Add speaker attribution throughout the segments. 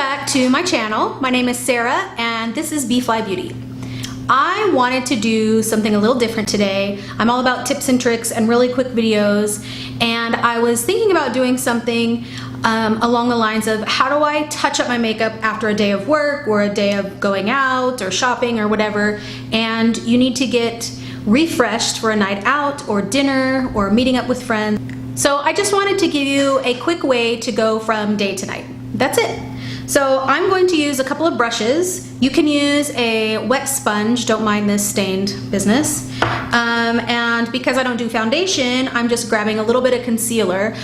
Speaker 1: back to my channel. My name is Sarah and this is B.fleye Beauty. I wanted to do something a little different today. I'm all about tips and tricks and really quick videos, and I was thinking about doing something along the lines of how do I touch up my makeup after a day of work or a day of going out or shopping or whatever, and you need to get refreshed for a night out or dinner or meeting up with friends. So I just wanted to give you a quick way to go from day to night. That's it. So I'm going to use a couple of brushes. You can use a wet sponge, don't mind this stained business. And because I don't do foundation, I'm just grabbing a little bit of concealer.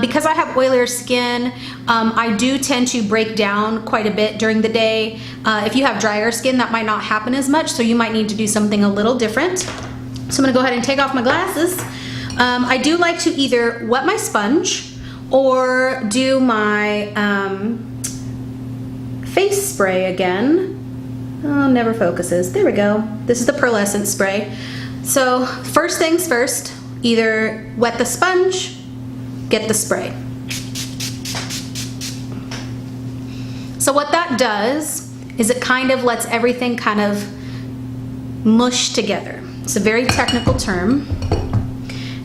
Speaker 1: Because I have oilier skin, I do tend to break down quite a bit during the day. If you have drier skin, that might not happen as much, so you might need to do something a little different. So I'm gonna go ahead and take off my glasses. I do like to either wet my sponge or do my face spray again. Oh, never focuses. There we go. This is the pearlescent spray. So first things first, either wet the sponge, get the spray. So what that does is it kind of lets everything kind of mush together. It's a very technical term.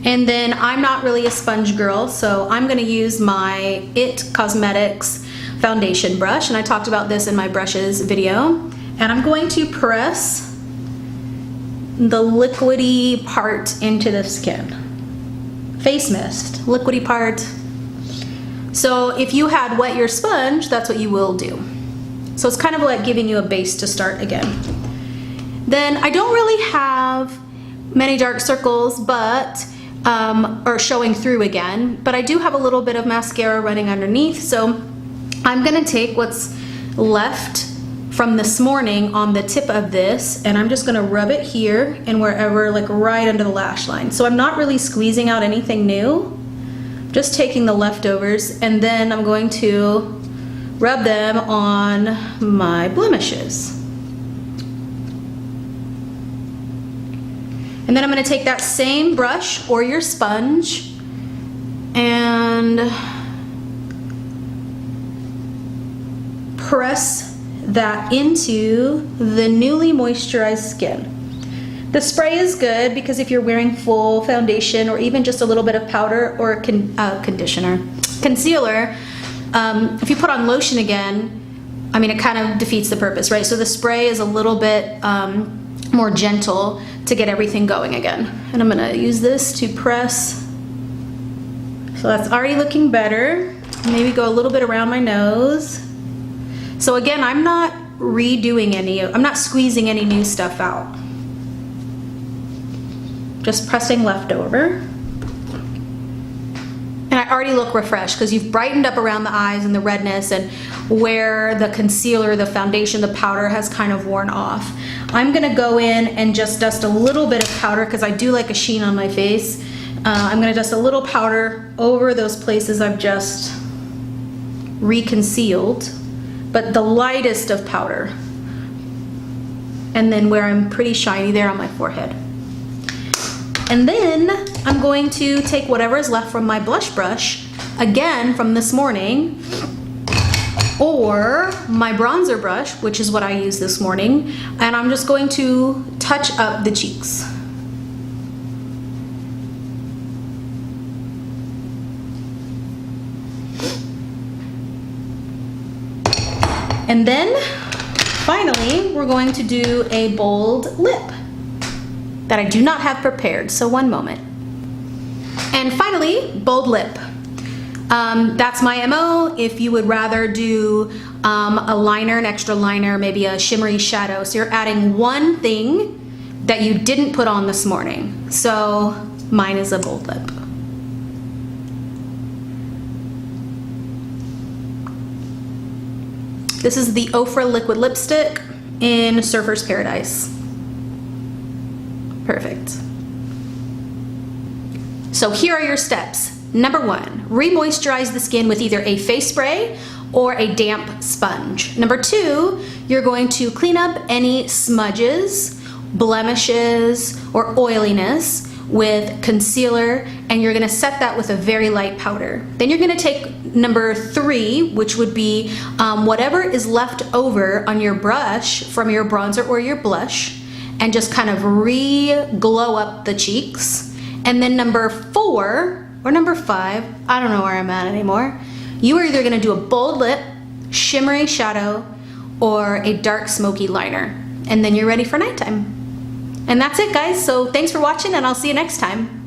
Speaker 1: And then I'm not really a sponge girl, so I'm gonna use my IT Cosmetics foundation brush, and I talked about this in my brushes video, and I'm going to press the liquidy part into the skin. Face mist, liquidy part. So if you had wet your sponge, that's what you will do. So it's kind of like giving you a base to start again. Then I don't really have many dark circles, but or showing through again, but I do have a little bit of mascara running underneath, so I'm gonna take what's left from this morning on the tip of this, and I'm just gonna rub it here and wherever, like right under the lash line. So I'm not really squeezing out anything new, just taking the leftovers, and then I'm going to rub them on my blemishes. And then I'm gonna take that same brush or your sponge and press that into the newly moisturized skin. The spray is good because if you're wearing full foundation or even just a little bit of powder or concealer, if you put on lotion again, I mean, it kind of defeats the purpose, right? So the spray is a little bit more gentle to get everything going again. And I'm gonna use this to press. So that's already looking better. Maybe go a little bit around my nose. So again, I'm not redoing I'm not squeezing any new stuff out. Just pressing leftover. And I already look refreshed because you've brightened up around the eyes and the redness and where the concealer, the foundation, the powder has kind of worn off. I'm gonna go in and just dust a little bit of powder because I do like a sheen on my face. I'm gonna dust a little powder over those places I've just reconcealed, but the lightest of powder. And then where I'm pretty shiny there on my forehead. And then I'm going to take whatever is left from my blush brush, again from this morning, or my bronzer brush, which is what I used this morning, and I'm just going to touch up the cheeks. And then finally, we're going to do a bold lip that I do not have prepared, so one moment. And finally, bold lip. That's my MO. If you would rather do a liner, an extra liner, maybe a shimmery shadow, so you're adding one thing that you didn't put on this morning. So mine is a bold lip. This is the Ofra Liquid Lipstick in Surfer's Paradise. Perfect. So here are your steps. Number 1, re-moisturize the skin with either a face spray or a damp sponge. Number 2, you're going to clean up any smudges, blemishes, or oiliness with concealer and you're gonna set that with a very light powder. Then you're gonna take number 3, which would be whatever is left over on your brush from your bronzer or your blush, and just kind of re-glow up the cheeks. And then number 4 or number 5, I don't know where I'm at anymore, you are either gonna do a bold lip, shimmery shadow, or a dark smoky liner. And then you're ready for nighttime. And that's it, guys. So thanks for watching, and I'll see you next time.